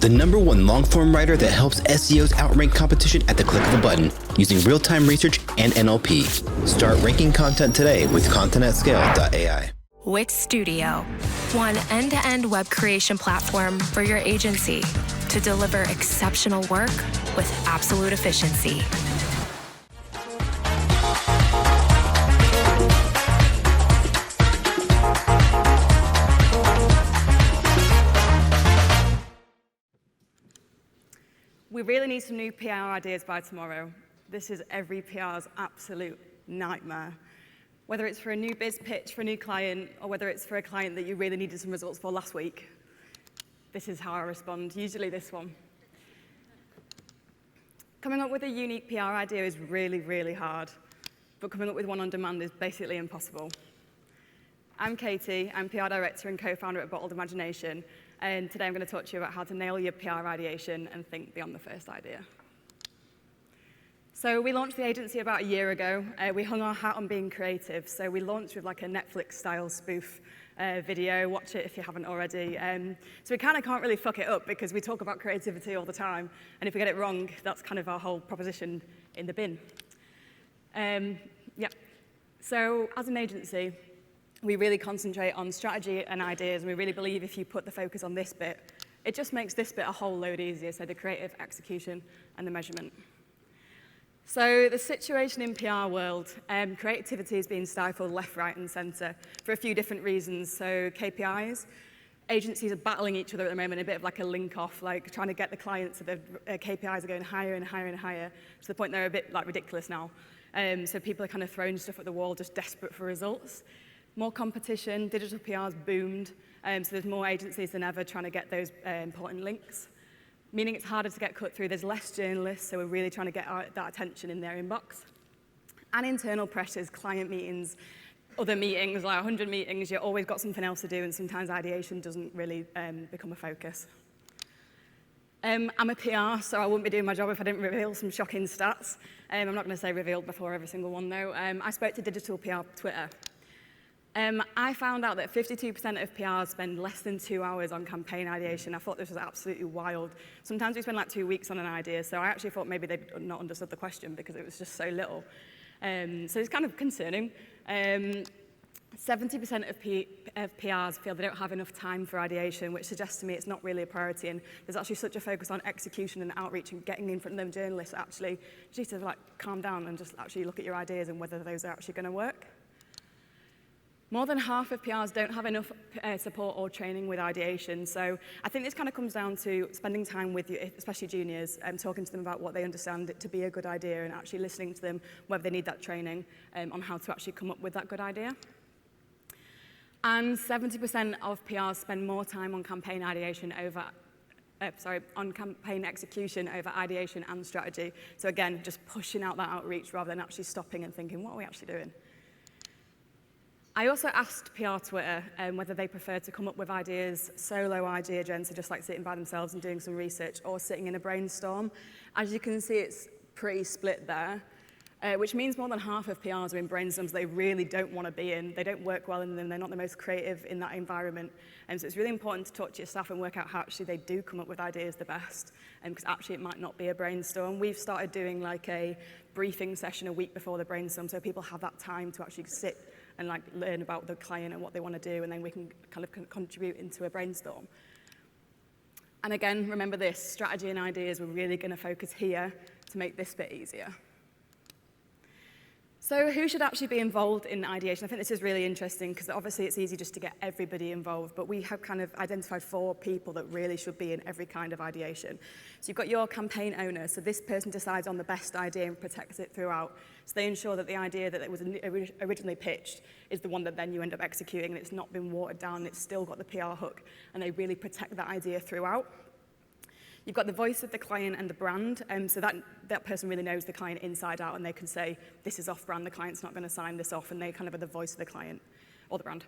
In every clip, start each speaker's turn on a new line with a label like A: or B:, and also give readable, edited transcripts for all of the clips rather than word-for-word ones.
A: the #1 long-form writer that helps SEOs outrank competition at the click of a button using real-time research and NLP. Start ranking content today with contentatscale.ai.
B: Wix Studio, one end-to-end web creation platform for your agency to deliver exceptional work with absolute efficiency.
C: We really need some new PR ideas by tomorrow. This is every PR's absolute nightmare. Whether it's for a new biz pitch for a new client, or whether it's for a client that you really needed some results for last week, this is how I respond, usually this one. Coming up with a unique PR idea is really, really hard, but coming up with one on demand is basically impossible. I'm Katie, I'm PR Director and co-founder at Bottled Imagination, and today I'm going to talk to you about how to nail your PR ideation and think beyond the first idea. So we launched the agency about a year ago. We hung our hat on being creative, so we launched with like a Netflix-style spoof video. Watch it if you haven't already. So we kind of can't really fuck it up because we talk about creativity all the time, and if we get it wrong, that's kind of our whole proposition in the bin. So as an agency, we really concentrate on strategy and ideas, and we really believe if you put the focus on this bit, it just makes this bit a whole load easier, so the creative execution and the measurement. So the situation in PR world, creativity is being stifled left, right, and center for a few different reasons. So KPIs, agencies are battling each other at the moment, a bit of like a link off, like trying to get the clients so the KPIs are going higher and higher and higher to the point they're a bit like ridiculous now. So people are kind of throwing stuff at the wall, just desperate for results. More competition, digital PR's boomed, so there's more agencies than ever trying to get those important links, meaning it's harder to get cut through. There's less journalists, so we're really trying to get that attention in their inbox. And internal pressures, client meetings, other meetings, like 100 meetings, you've always got something else to do, and sometimes ideation doesn't really become a focus. I'm a PR, so I wouldn't be doing my job if I didn't reveal some shocking stats. I'm not going to say revealed before every single one, though. I spoke to digital PR Twitter. I found out that 52% of PRs spend less than 2 hours on campaign ideation. I thought this was absolutely wild. Sometimes we spend like 2 weeks on an idea, so I actually thought maybe they'd not understood the question because it was just so little. So it's kind of concerning. 70% of PRs feel they don't have enough time for ideation, which suggests to me it's not really a priority, and there's actually such a focus on execution and outreach and getting in front of them journalists. Actually, you need to like calm down and just actually look at your ideas and whether those are actually going to work. More than half of PRs don't have enough support or training with ideation. So I think this kind of comes down to spending time with, especially juniors, talking to them about what they understand it to be a good idea and actually listening to them whether they need that training on how to actually come up with that good idea. And 70% of PRs spend more time on campaign ideation over on campaign execution over ideation and strategy. So again, just pushing out that outreach rather than actually stopping and thinking, what are we actually doing? I also asked PR Twitter whether they prefer to come up with ideas, solo idea gen, so just like sitting by themselves and doing some research, or sitting in a brainstorm. As you can see, it's pretty split there, which means more than half of PRs are in brainstorms they really don't want to be in. They don't work well in them. They're not the most creative in that environment. So it's really important to talk to your staff and work out how actually they do come up with ideas the best, because actually it might not be a brainstorm. We've started doing like a briefing session a week before the brainstorm, so people have that time to actually sit and like learn about the client and what they want to do, and then we can kind of contribute into a brainstorm. And again, remember this, strategy and ideas, we're really going to focus here to make this bit easier. So who should actually be involved in ideation? I think this is really interesting because obviously it's easy just to get everybody involved, but we have kind of identified 4 people that really should be in every kind of ideation. So you've got your campaign owner, so this person decides on the best idea and protects it throughout. So they ensure that the idea that it was originally pitched is the one that then you end up executing, and it's not been watered down, it's still got the PR hook, and they really protect that idea throughout. You've got the voice of the client and the brand, so that person really knows the client inside out, and they can say, this is off-brand, the client's not going to sign this off, and they kind of are the voice of the client or the brand.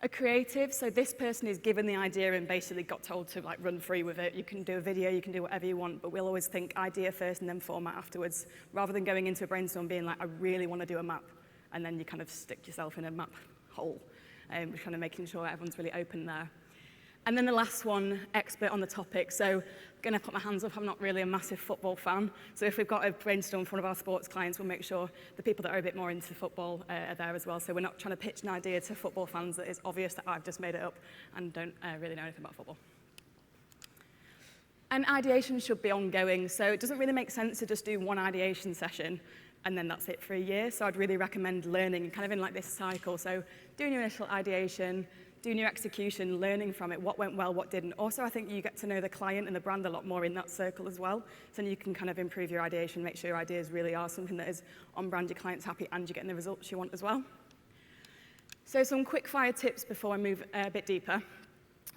C: A creative, so this person is given the idea and basically got told to like run free with it. You can do a video, you can do whatever you want, but we'll always think idea first and then format afterwards, rather than going into a brainstorm being like, I really want to do a map, and then you kind of stick yourself in a map hole, just kind of making sure everyone's really open there. And then the last one, expert on the topic. So I'm going to put my hands up, I'm not really a massive football fan. So if we've got a brainstorm for one of our sports clients, we'll make sure the people that are a bit more into football are there as well. So we're not trying to pitch an idea to football fans that is obvious that I've just made it up and don't really know anything about football. And ideation should be ongoing. So it doesn't really make sense to just do one ideation session and then that's it for a year. So I'd really recommend learning kind of in like this cycle. So doing your initial ideation, doing your execution, learning from it, what went well, what didn't. Also, I think you get to know the client and the brand a lot more in that circle as well. So then you can kind of improve your ideation, make sure your ideas really are something that is on brand, your client's happy, and you're getting the results you want as well. So some quick fire tips before I move a bit deeper.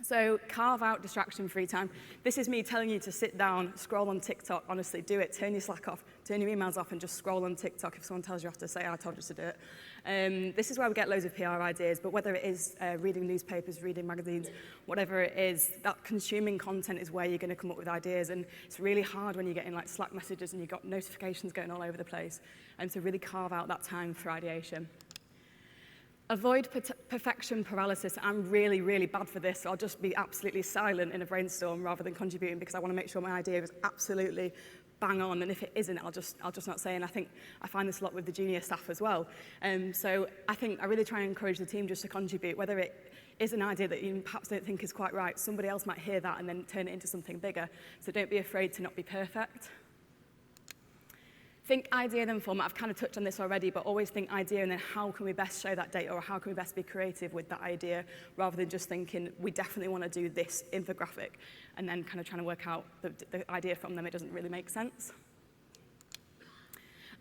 C: So carve out distraction-free time. This is me telling you to sit down, scroll on TikTok. Honestly, do it. Turn your Slack off, turn your emails off, and just scroll on TikTok. If someone tells you off to say, I told you to do it. This is where we get loads of PR ideas, but whether it is reading newspapers, reading magazines, whatever it is, that consuming content is where you're going to come up with ideas. And it's really hard when you're getting like Slack messages and you've got notifications going all over the place. And so really carve out that time for ideation. Avoid perfection paralysis. I'm really, really bad for this, so I'll just be absolutely silent in a brainstorm rather than contributing because I want to make sure my idea is absolutely bang on, and if it isn't, I'll just not say. And I find this a lot with the junior staff as well. So I really try and encourage the team just to contribute, whether it is an idea that you perhaps don't think is quite right. Somebody else might hear that and then turn it into something bigger. So don't be afraid to not be perfect. Think idea then format. I've kind of touched on this already, but always think idea and then how can we best show that data, or how can we best be creative with that idea, rather than just thinking we definitely want to do this infographic and then kind of trying to work out the idea from them. It doesn't really make sense.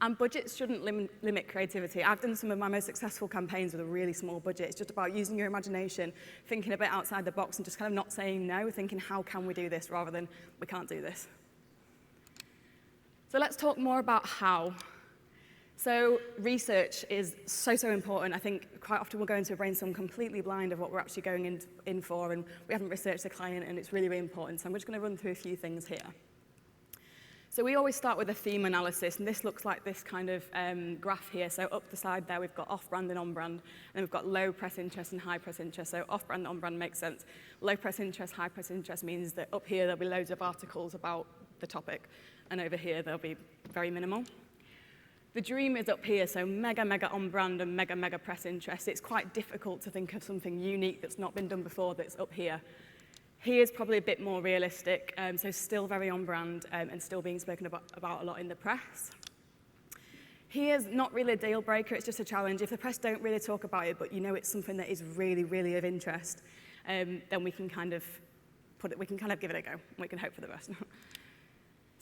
C: And budgets shouldn't limit creativity. I've done some of my most successful campaigns with a really small budget. It's just about using your imagination, thinking a bit outside the box and just kind of not saying no, thinking how can we do this rather than we can't do this. So let's talk more about how. So research is so important. I think quite often we'll go into a brainstorm completely blind of what we're actually going in for, and we haven't researched the client, and it's really, really important. So I'm just going to run through a few things here. So we always start with a theme analysis, and this looks like this kind of graph here. So up the side there, we've got off-brand and on-brand, and then we've got low press interest and high press interest. So off-brand and on-brand makes sense. Low press interest, high press interest means that up here there'll be loads of articles about the topic, and over here they'll be very minimal. The dream is up here, so mega, mega on-brand and mega, mega press interest. It's quite difficult to think of something unique that's not been done before that's up here. Here's probably a bit more realistic, so still very on-brand and still being spoken about a lot in the press. Here's not really a deal breaker, it's just a challenge. If the press don't really talk about it, but you know it's something that is really, really of interest, then we can kind of give it a go. We can hope for the best.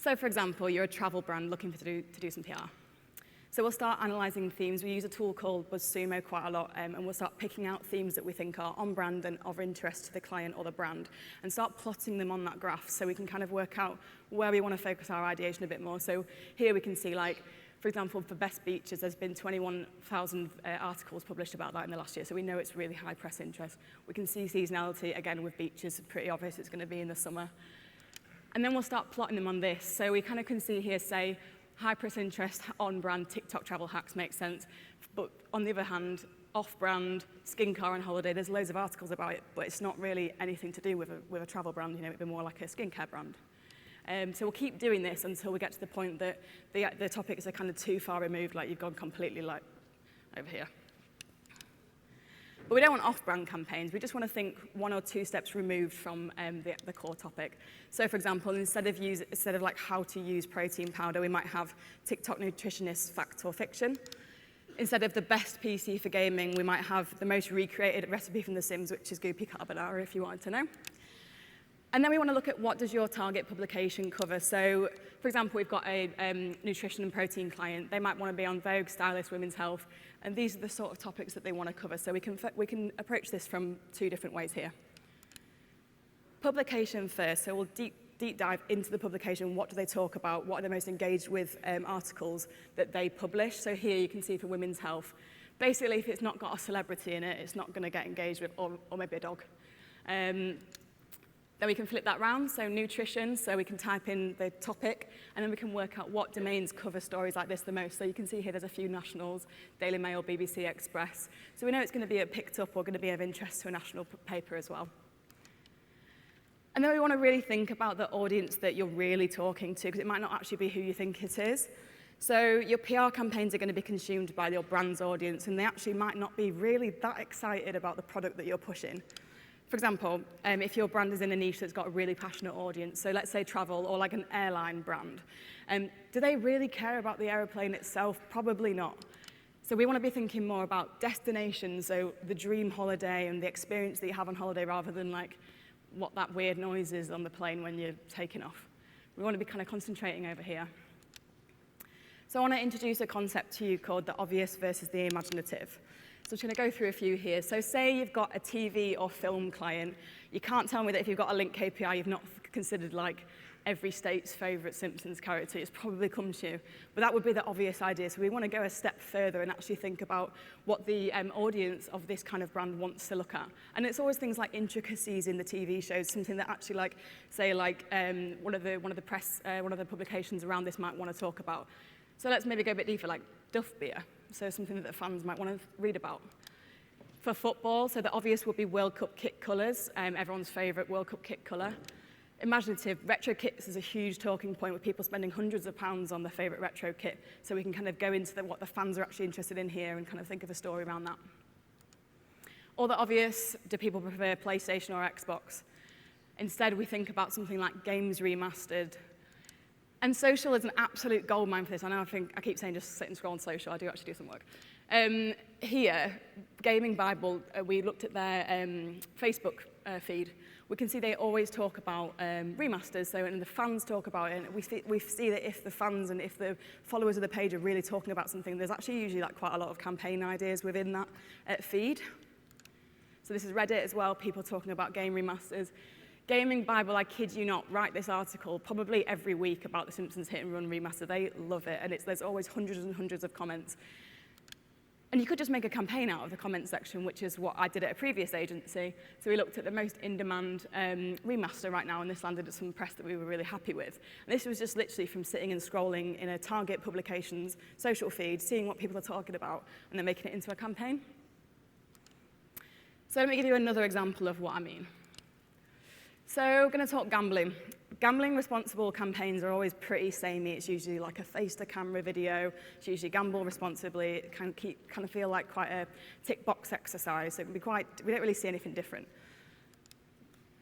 C: So for example, you're a travel brand looking to do some PR. So we'll start analysing themes. We use a tool called BuzzSumo quite a lot, and we'll start picking out themes that we think are on brand and of interest to the client or the brand, and start plotting them on that graph so we can kind of work out where we want to focus our ideation a bit more. So here we can see, like, for example, for best beaches, there's been 21,000 articles published about that in the last year, so we know it's really high press interest. We can see seasonality, again, with beaches, pretty obvious it's going to be in the summer. And then we'll start plotting them on this. So we kind of can see here, say, high press interest, on-brand, TikTok travel hacks makes sense. But on the other hand, off-brand, skincare and holiday, there's loads of articles about it, but it's not really anything to do with a travel brand. You know, it'd be more like a skincare brand. So we'll keep doing this until we get to the point that the topics are kind of too far removed, like you've gone completely like over here. But we don't want off-brand campaigns. We just want to think 1 or 2 steps removed from the core topic. So, for example, instead of like how to use protein powder, we might have TikTok nutritionist fact or fiction. Instead of the best PC for gaming, we might have the most recreated recipe from The Sims, which is goopy carbonara, if you wanted to know. And then we want to look at what does your target publication cover. So, for example, we've got a nutrition and protein client. They might want to be on Vogue, Stylist, Women's Health, and these are the sort of topics that they want to cover. So we can approach this from 2 different ways here. Publication first. So we'll deep dive into the publication. What do they talk about? What are the most engaged with articles that they publish? So here you can see for Women's Health. Basically, if it's not got a celebrity in it, it's not going to get engaged with, or maybe a dog. Then we can flip that round, so nutrition, so we can type in the topic, and then we can work out what domains cover stories like this the most. So you can see here there's a few nationals, Daily Mail, BBC Express. So we know it's going to be picked up or going to be of interest to a national paper as well. And then we want to really think about the audience that you're really talking to, because it might not actually be who you think it is. So your PR campaigns are going to be consumed by your brand's audience, and they actually might not be really that excited about the product that you're pushing. For example, if your brand is in a niche that's got a really passionate audience, so let's say travel or like an airline brand, do they really care about the aeroplane itself? Probably not. So we want to be thinking more about destinations, so the dream holiday and the experience that you have on holiday, rather than like what that weird noise is on the plane when you're taking off. We want to be kind of concentrating over here. So I want to introduce a concept to you called the obvious versus the imaginative. So I'm just going to go through a few here. So say you've got a TV or film client. You can't tell me that if you've got a link KPI, you've not considered like every state's favorite Simpsons character. It's probably come to you. But that would be the obvious idea. So we want to go a step further and actually think about what the audience of this kind of brand wants to look at. And it's always things like intricacies in the TV shows, something that actually like, say like one of the publications around this might want to talk about. So let's maybe go a bit deeper, like Duff beer. So something that the fans might want to read about. For football, so the obvious would be World Cup kit colours, everyone's favourite World Cup kit colour. Imaginative, retro kits is a huge talking point with people spending hundreds of pounds on their favourite retro kit. So we can kind of go into what the fans are actually interested in here and kind of think of a story around that. Or the obvious, do people prefer PlayStation or Xbox? Instead, we think about something like games remastered. And social is an absolute goldmine for this. I know I keep saying just sit and scroll on social. I do actually do some work. Here, Gaming Bible, we looked at their Facebook feed. We can see they always talk about remasters. So when the fans talk about it, we see that if the fans and if the followers of the page are really talking about something, there's actually usually like quite a lot of campaign ideas within that feed. So this is Reddit as well, people talking about game remasters. Gaming Bible, I kid you not, write this article probably every week about the Simpsons Hit and Run remaster. They love it, and there's always hundreds and hundreds of comments. And you could just make a campaign out of the comment section, which is what I did at a previous agency. So we looked at the most in-demand remaster right now, and this landed at some press that we were really happy with. And this was just literally from sitting and scrolling in a Target Publications social feed, seeing what people are talking about, and then making it into a campaign. So let me give you another example of what I mean. So we're going to talk gambling. Gambling responsible campaigns are always pretty samey. It's usually like a face-to-camera video. It's usually gamble responsibly. It can kind of feel like quite a tick-box exercise. So it can be we don't really see anything different.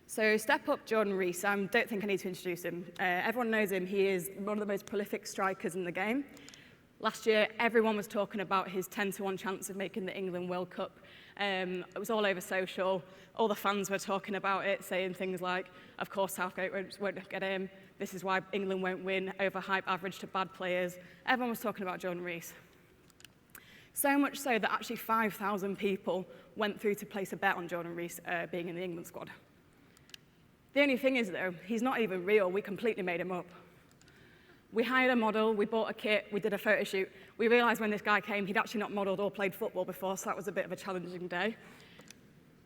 C: So step up Jordan Rees. I don't think I need to introduce him. Everyone knows him. He is one of the most prolific strikers in the game. Last year, everyone was talking about his 10-to-1 chance of making the England World Cup. It was all over social. All the fans were talking about it, saying things like, of course Southgate won't get him. This is why England won't win, overhype average to bad players. Everyone was talking about Jordan Rees. So much so that actually 5,000 people went through to place a bet on Jordan Rees being in the England squad. The only thing is, though, he's not even real. We completely made him up. We hired a model, we bought a kit, we did a photo shoot. We realized when this guy came, he'd actually not modeled or played football before, so that was a bit of a challenging day.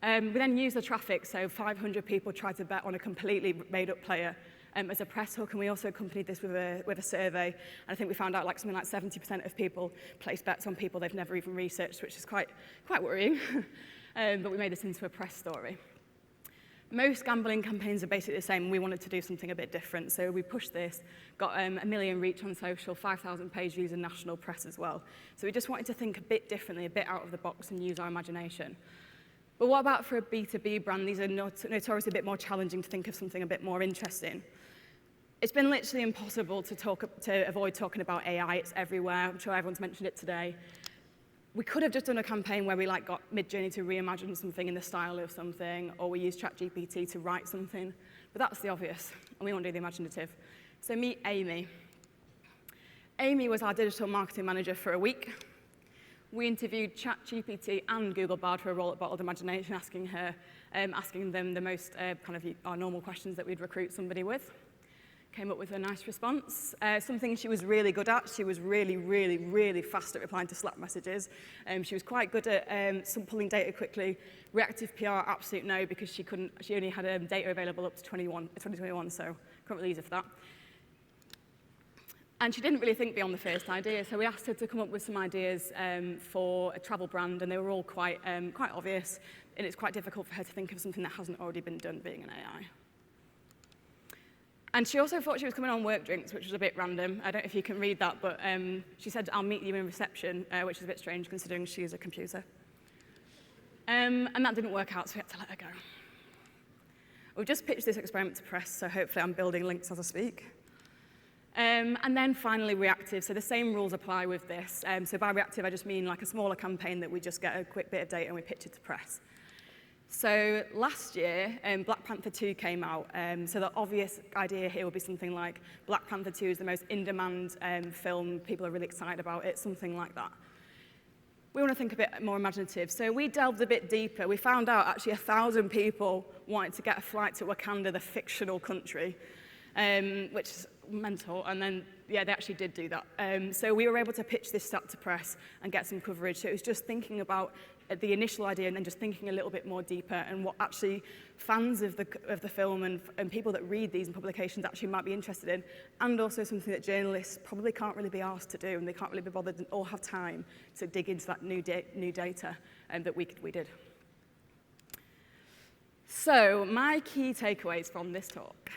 C: We then used the traffic, so 500 people tried to bet on a completely made-up player as a press hook, and we also accompanied this with a survey. And I think we found out something like 70% of people place bets on people they've never even researched, which is quite worrying. But we made this into a press story. Most gambling campaigns are basically the same. We wanted to do something a bit different, so we pushed this, got 1 million reach on social, 5,000 page views in national press as well. So we just wanted to think a bit differently, a bit out of the box, and use our imagination. But what about for a B2B brand? These are notoriously a bit more challenging to think of something a bit more interesting. It's been literally impossible to avoid talking about AI. It's everywhere. I'm sure everyone's mentioned it today. We could have just done a campaign where we got Midjourney to reimagine something in the style of something, or we used ChatGPT to write something. But that's the obvious, and we want to do the imaginative. So meet Amy. Amy was our digital marketing manager for a week. We interviewed ChatGPT and Google Bard for a role at Bottled Imagination, asking them the most our normal questions that we'd recruit somebody with. Came up with a nice response. Something she was really good at. She was really, really, really fast at replying to Slack messages. She was quite good at pulling data quickly. Reactive PR, absolute no, because she only had data available up to 2021, so couldn't really use her for that. And she didn't really think beyond the first idea, so we asked her to come up with some ideas for a travel brand, and they were all quite obvious, and it's quite difficult for her to think of something that hasn't already been done being an AI. And she also thought she was coming on work drinks, which was a bit random. I don't know if you can read that, but she said, "I'll meet you in reception," which is a bit strange considering she's a computer. And that didn't work out, so we had to let her go. We've just pitched this experiment to press, so hopefully I'm building links as I speak. And then finally, reactive. So the same rules apply with this. So by reactive, I just mean like a smaller campaign that we just get a quick bit of data and we pitch it to press. So last year, Black Panther 2 came out. So the obvious idea here would be something like Black Panther 2 is the most in-demand film. People are really excited about it, something like that. We want to think a bit more imaginative. So we delved a bit deeper. We found out actually 1,000 people wanted to get a flight to Wakanda, the fictional country, which is mental. And then, yeah, they actually did do that. So we were able to pitch this stat to press and get some coverage. So it was just thinking about the initial idea and then just thinking a little bit more deeper and what actually fans of the film and people that read these in publications actually might be interested in, and also something that journalists probably can't really be asked to do, and they can't really be bothered or have time to dig into that new data that we did. So my key takeaways from this talk: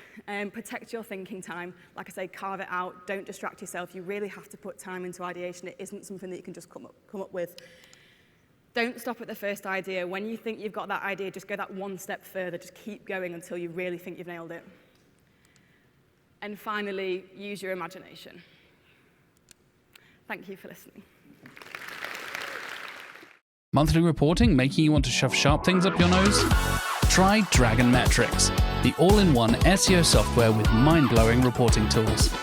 C: protect your thinking time. Like I say, carve it out. Don't distract yourself. You really have to put time into ideation. It isn't something that you can just come up with. Don't stop at the first idea. When you think you've got that idea, just go that one step further. Just keep going until you really think you've nailed it. And finally, use your imagination. Thank you for listening.
D: Monthly reporting making you want to shove sharp things up your nose? Try Dragon Metrics, the all-in-one SEO software with mind-blowing reporting tools.